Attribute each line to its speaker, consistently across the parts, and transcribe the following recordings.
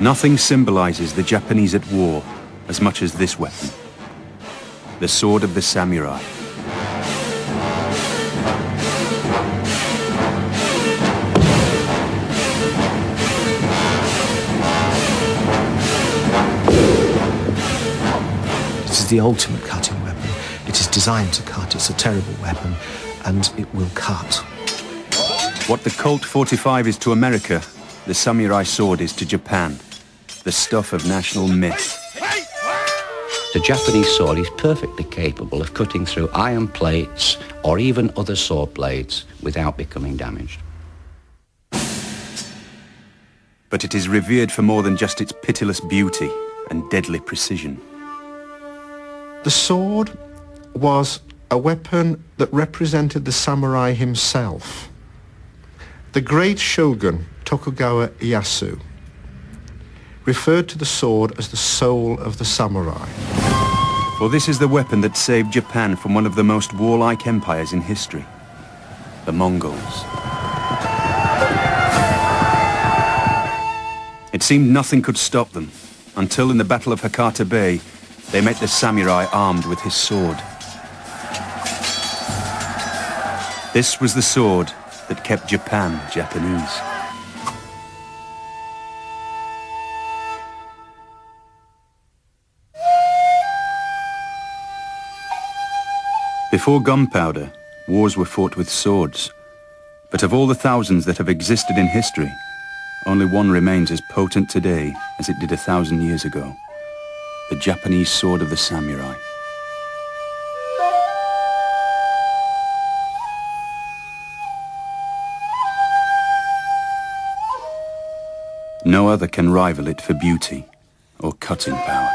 Speaker 1: Nothing symbolizes the Japanese at war as much as this weapon, the sword of the samurai.
Speaker 2: It is the ultimate cutting weapon. It is designed to cut. It's a terrible weapon, and it will cut.
Speaker 1: What the Colt 45 is to America, the samurai sword is to Japan, the stuff of national myth.
Speaker 3: The Japanese sword is perfectly capable of cutting through iron plates or even other sword blades without becoming damaged.
Speaker 1: But it is revered for more than just its pitiless beauty and deadly precision.
Speaker 4: The sword was a weapon that represented the samurai himself. The great shogun Tokugawa Ieyasu referred to the sword as the soul of the samurai.
Speaker 1: For this is the weapon that saved Japan from one of the most warlike empires in history, the Mongols. It seemed nothing could stop them, until in the Battle of Hakata Bay, they met the samurai armed with his sword. This was the sword that kept Japan Japanese. Before gunpowder, wars were fought with swords. But of all the thousands that have existed in history, only one remains as potent today as it did 1,000 years ago. The Japanese sword of the samurai. No other can rival it for beauty or cutting power.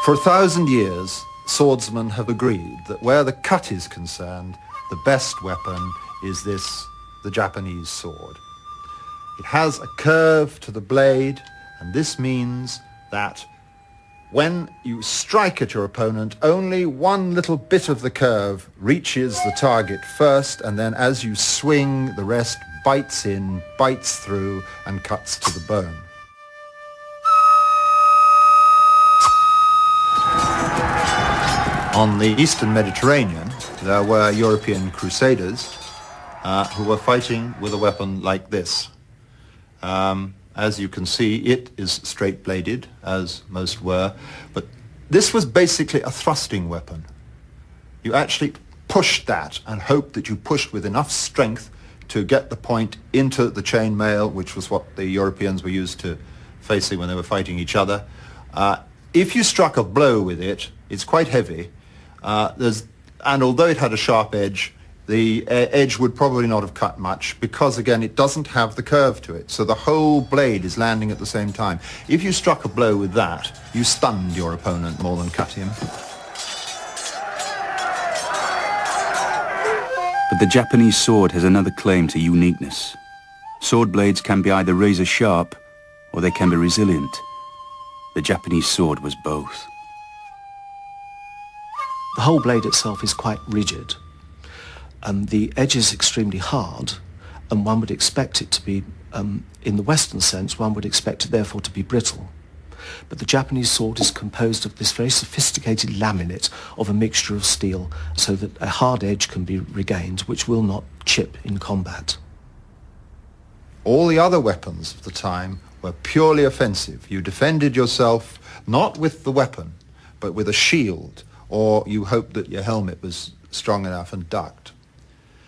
Speaker 5: For 1,000 years, swordsmen have agreed that where the cut is concerned, the best weapon is this, the Japanese sword. It has a curve to the blade, and this means that when you strike at your opponent, only one little bit of the curve reaches the target first, and then as you swing, the rest bites in, bites through, and cuts to the bone. On the Eastern Mediterranean, there were European crusaders who were fighting with a weapon like this. As you can see, it is straight-bladed, as most were, but this was basically a thrusting weapon. You actually pushed that and hoped that you pushed with enough strength to get the point into the chainmail, which was what the Europeans were used to facing when they were fighting each other. If you struck a blow with it, it's quite heavy, and although it had a sharp edge, the edge would probably not have cut much because, again, it doesn't have the curve to it. So the whole blade is landing at the same time. If you struck a blow with that, you stunned your opponent more than cut him.
Speaker 1: But the Japanese sword has another claim to uniqueness. Sword blades can be either razor sharp or they can be resilient. The Japanese sword was both.
Speaker 2: The whole blade itself is quite rigid. The edge is extremely hard, and one would expect it to be, in the Western sense, one would expect it therefore to be brittle. But the Japanese sword is composed of this very sophisticated laminate of a mixture of steel, so that a hard edge can be regained, which will not chip in combat.
Speaker 5: All the other weapons of the time were purely offensive. You defended yourself not with the weapon, but with a shield, or you hoped that your helmet was strong enough and ducked.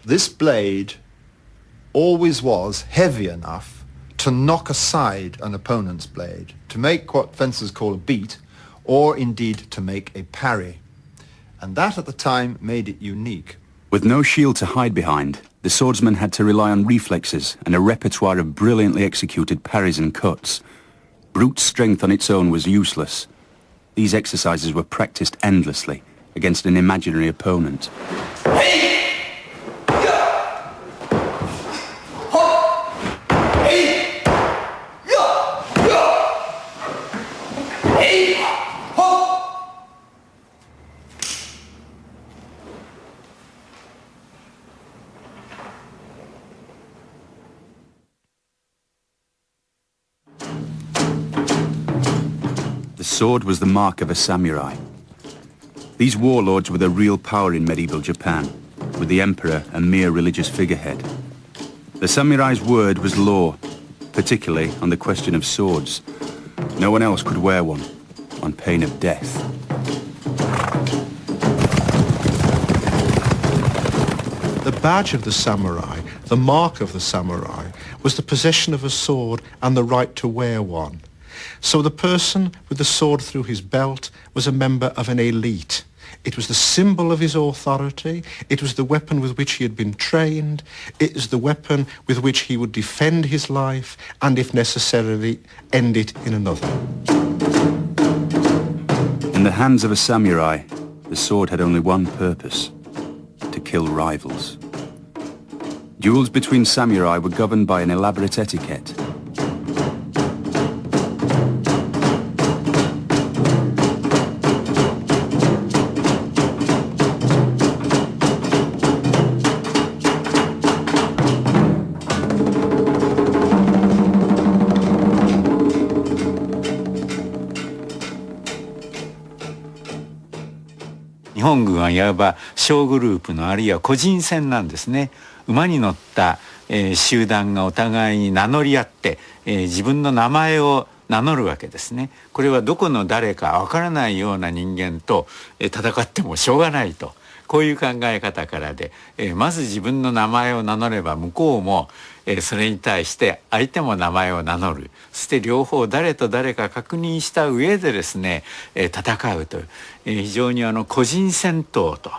Speaker 5: This blade always was heavy enough to knock aside an opponent's blade, to make what fencers call a beat, or indeed to make a parry. And that at the time made it unique.
Speaker 1: With no shield to hide behind, the swordsman had to rely on reflexes and a repertoire of brilliantly executed parries and cuts. Brute strength on its own was useless. These exercises were practiced endlessly against an imaginary opponent. sword was the mark of a samurai. These warlords were the real power in medieval Japan, with the emperor a mere religious figurehead. The samurai's word was law, particularly on the question of swords. No one else could wear one, on pain of death.
Speaker 4: The badge of the samurai, the mark of the samurai, was the possession of a sword and the right to wear one. So the person with the sword through his belt was a member of an elite. It was the symbol of his authority. It was the weapon with which he had been trained. It was the weapon with which he would defend his life and, if necessary, end it in another.
Speaker 1: In the hands of a samurai, the sword had only one purpose: to kill rivals. Duels between samurai were governed by an elaborate etiquette.
Speaker 6: 日本軍はいわば小グループのあるいは個人戦なんですね。馬に乗った、集団がお互いに名乗り合って、自分の名前を名乗るわけですね。これはどこの誰かわからないような人間と、戦ってもしょうがないと、こういう考え方からで、まず自分の名前を名乗れば向こうも、それに対して相手も名前を名乗る。そして両方誰と誰か確認した上でですね、戦うという、非常に個人戦闘と。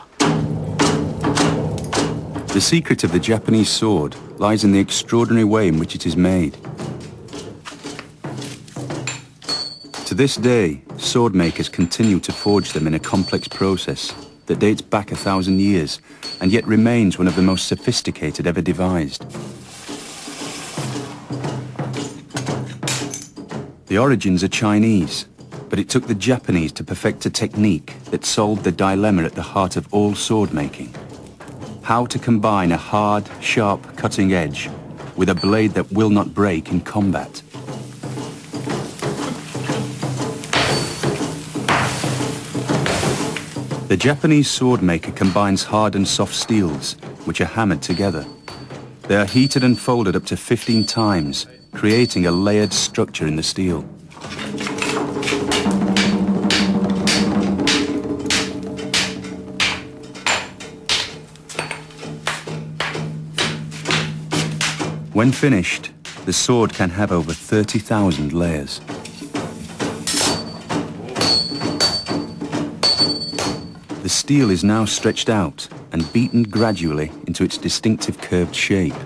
Speaker 1: The secret of the Japanese sword lies in the extraordinary way in which it is made. To this day, sword makers continue to forge them in a complex process that dates back 1,000 years and yet remains one of the most sophisticated ever devised. The origins are Chinese, but it took the Japanese to perfect a technique that solved the dilemma at the heart of all sword making: how to combine a hard, sharp, cutting edge with a blade that will not break in combat. The Japanese sword maker combines hard and soft steels, which are hammered together. They are heated and folded up to 15 times, creating a layered structure in the steel. When finished, the sword can have over 30,000 layers. The steel is now stretched out and beaten gradually into its distinctive curved shape.